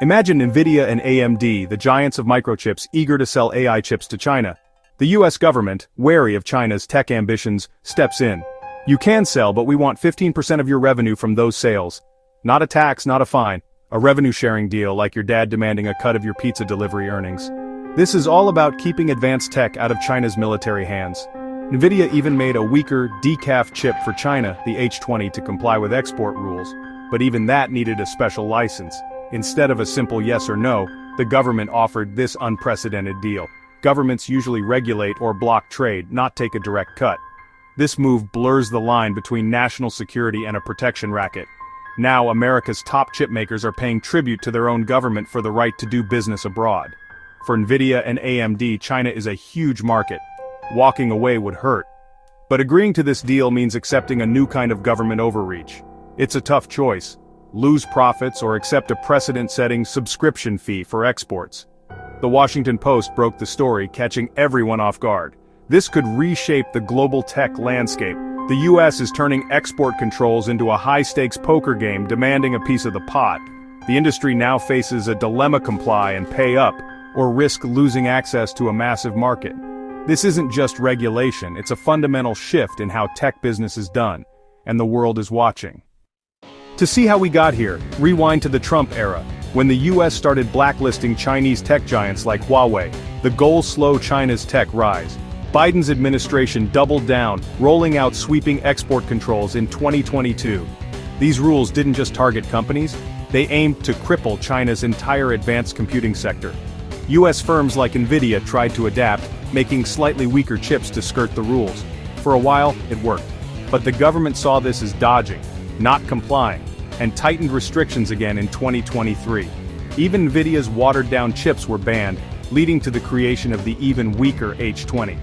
Imagine Nvidia and AMD, the giants of microchips, eager to sell AI chips to China. The US government, wary of China's tech ambitions, steps in. You can sell, but we want 15% of your revenue from those sales. Not a tax, not a fine. A revenue-sharing deal like your dad demanding a cut of your pizza delivery earnings. This is all about keeping advanced tech out of China's military hands. Nvidia even made a weaker, decaf chip for China, the H20, to comply with export rules. But even that needed a special license. Instead of a simple yes or no, the government offered this unprecedented deal. Governments usually regulate or block trade, not take a direct cut. This move blurs the line between national security and a protection racket. Now America's top chipmakers are paying tribute to their own government for the right to do business abroad. For Nvidia and AMD, China is a huge market. Walking away would hurt. But agreeing to this deal means accepting a new kind of government overreach. It's a tough choice. Lose profits or accept a precedent-setting subscription fee for exports. The Washington Post broke the story, catching everyone off guard. This could reshape the global tech landscape. The US is turning export controls into a high-stakes poker game, demanding a piece of the pot. The industry now faces a dilemma: comply and pay up, or risk losing access to a massive market. This isn't just regulation, it's a fundamental shift in how tech business is done, and the world is watching. To see how we got here, rewind to the Trump era, when the US started blacklisting Chinese tech giants like Huawei. The goal: slow China's tech rise. Biden's administration doubled down, rolling out sweeping export controls in 2022. These rules didn't just target companies, they aimed to cripple China's entire advanced computing sector. US firms like Nvidia tried to adapt, making slightly weaker chips to skirt the rules. For a while, it worked. But the government saw this as dodging, not complying, and tightened restrictions again in 2023. Even Nvidia's watered-down chips were banned, leading to the creation of the even weaker H20.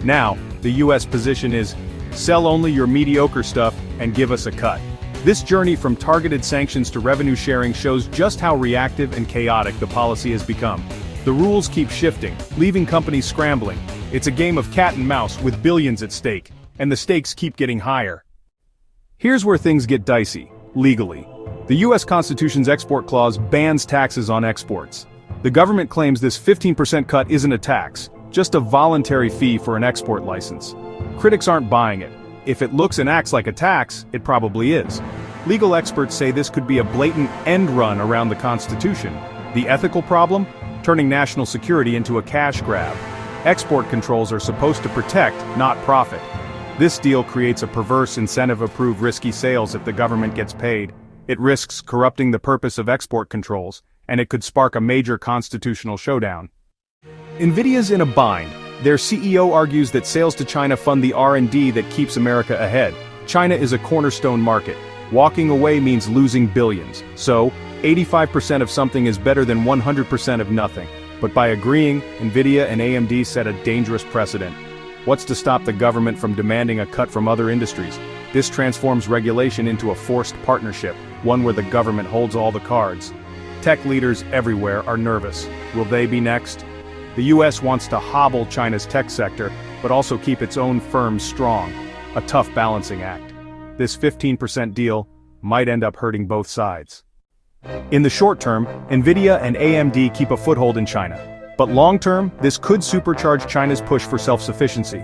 Now, the US position is, sell only your mediocre stuff and give us a cut. This journey from targeted sanctions to revenue sharing shows just how reactive and chaotic the policy has become. The rules keep shifting, leaving companies scrambling. It's a game of cat and mouse with billions at stake, and the stakes keep getting higher. Here's where things get dicey. Legally, the US Constitution's export clause bans taxes on exports. The government claims this 15% cut isn't a tax, just a voluntary fee for an export license. Critics aren't buying it. If it looks and acts like a tax, it probably is. Legal experts say this could be a blatant end run around the Constitution. The ethical problem? Turning national security into a cash grab. Export controls are supposed to protect, not profit. This deal creates a perverse incentive to approve risky sales if the government gets paid. It risks corrupting the purpose of export controls, and it could spark a major constitutional showdown. Nvidia's in a bind. Their CEO argues that sales to China fund the R&D that keeps America ahead. China is a cornerstone market. Walking away means losing billions. So, 85% of something is better than 100% of nothing. But by agreeing, Nvidia and AMD set a dangerous precedent. What's to stop the government from demanding a cut from other industries? This transforms regulation into a forced partnership, one where the government holds all the cards. Tech leaders everywhere are nervous. Will they be next? The US wants to hobble China's tech sector, but also keep its own firms strong. A tough balancing act. This 15% deal might end up hurting both sides. In the short term, Nvidia and AMD keep a foothold in China. But long-term, this could supercharge China's push for self-sufficiency.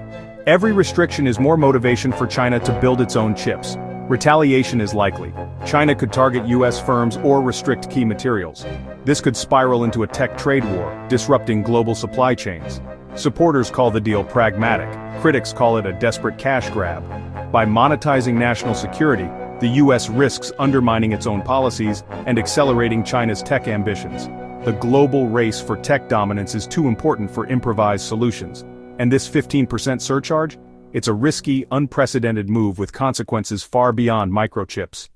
Every restriction is more motivation for China to build its own chips. Retaliation is likely. China could target US firms or restrict key materials. This could spiral into a tech trade war, disrupting global supply chains. Supporters call the deal pragmatic. Critics call it a desperate cash grab. By monetizing national security, the US risks undermining its own policies and accelerating China's tech ambitions. The global race for tech dominance is too important for improvised solutions. And this 15% surcharge? It's a risky, unprecedented move with consequences far beyond microchips.